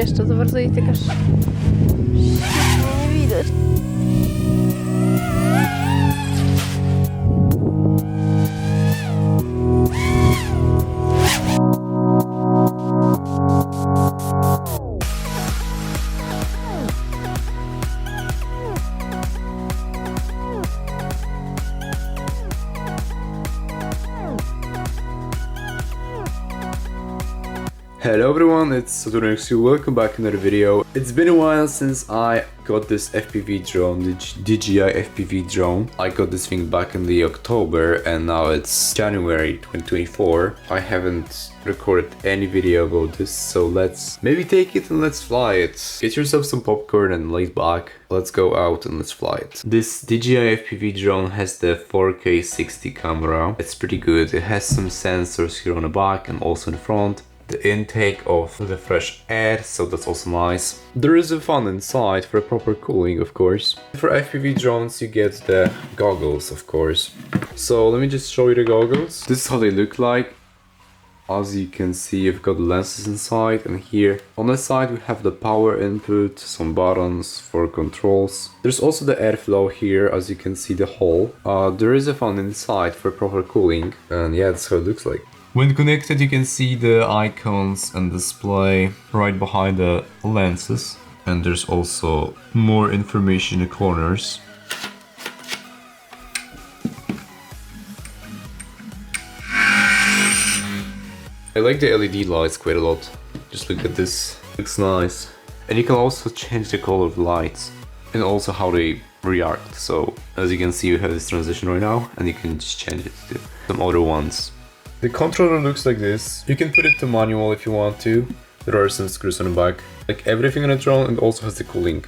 Jeszcze za bardzo jej tykasz. Nie widać. Hello everyone, it's Saturn. Welcome back to another video. It's been a while since I got this FPV drone, the DJI FPV drone. I got this thing back in the October and now it's January 2024. I haven't recorded any video about this, so let's maybe take it and let's fly it. Get yourself some popcorn and lay back. Let's go out and let's fly it. This DJI FPV drone has the 4K 60 camera. It's pretty good. It has some sensors here on the back and also in the front. The intake of the fresh air, so that's also nice. There is a fan inside for proper cooling, of course. For FPV drones you get the goggles, of course. So let me just show you the goggles. This is how they look like. As you can see, you've got lenses inside, and here on the side we have the power input, some buttons for controls. There's also the airflow here, as you can see the hole. There is a fan inside for proper cooling, and yeah, that's how it looks like. When connected, you can see the icons and display right behind the lenses, and there's also more information in the corners. I like the LED lights quite a lot. Just look at this, looks nice. And you can also change the color of the lights and also how they react. So as you can see, you have this transition right now, and you can just change it to some other ones. The controller looks like this. You can put it to manual if you want to. There are some screws on the back. Like everything on the drone, and also has the cooling.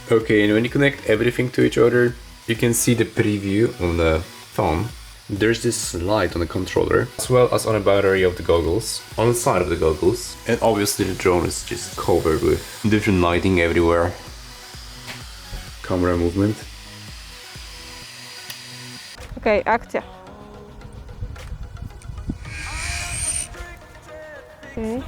Okay, and when you connect everything to each other, you can see the preview on the phone. There's this light on the controller, as well as on the battery of the goggles, on the side of the goggles. And obviously the drone is just covered with different lighting everywhere. Camera movement. Okej, akcja. Okay.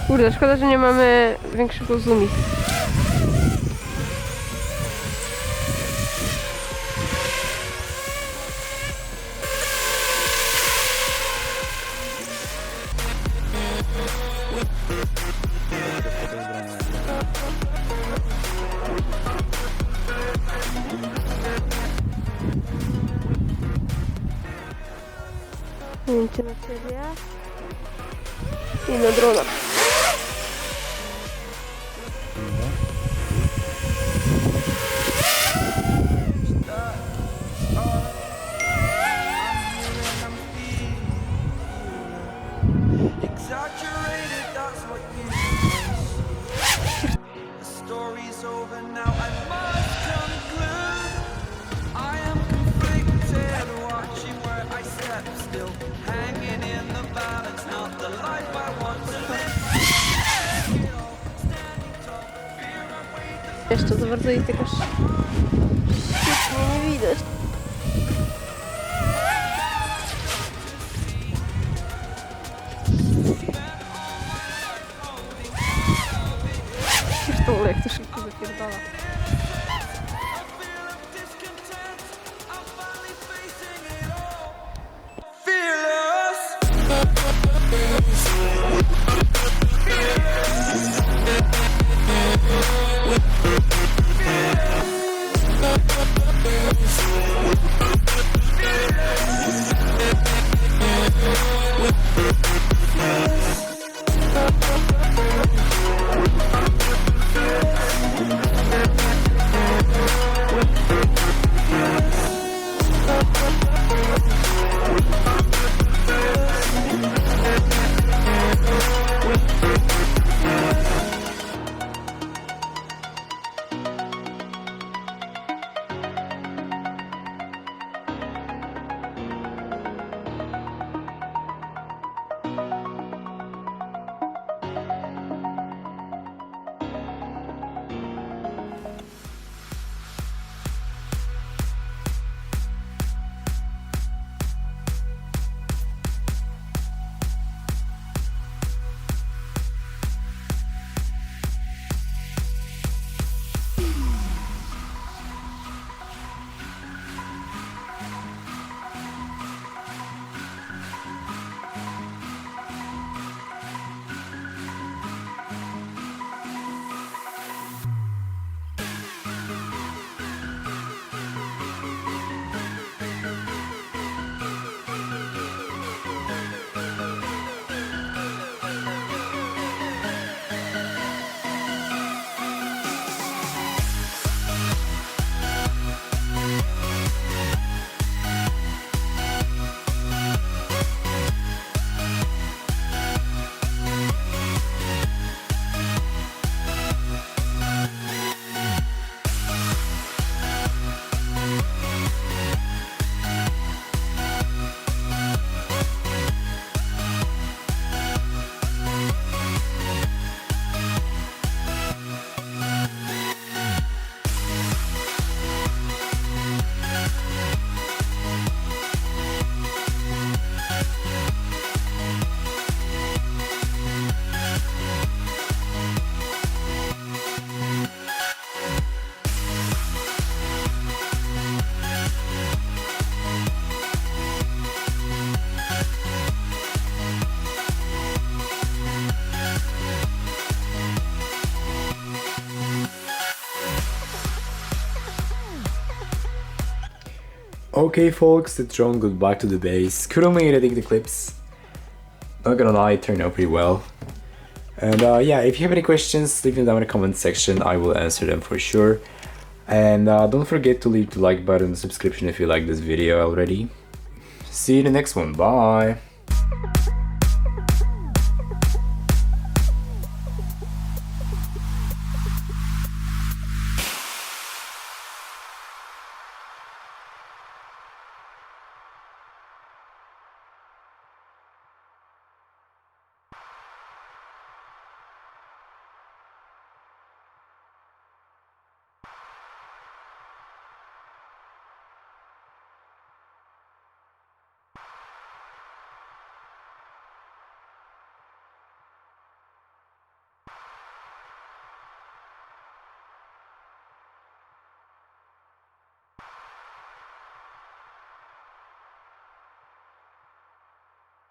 Kurde, szkoda, że nie mamy większego zoomu. Zdjęcie na ciebie i na drona. Jeszcze za bardzo jej tykasz. Nie widać. Pierdolę, jak to szybko zapierdala. Okay folks, the drone got back to the base. Currently editing the clips. Not gonna lie, it turned out pretty well. And yeah, if you have any questions, leave them down in the comment section. I will answer them for sure. And don't forget to leave the like button and subscription if you like this video already. See you in the next one. Bye!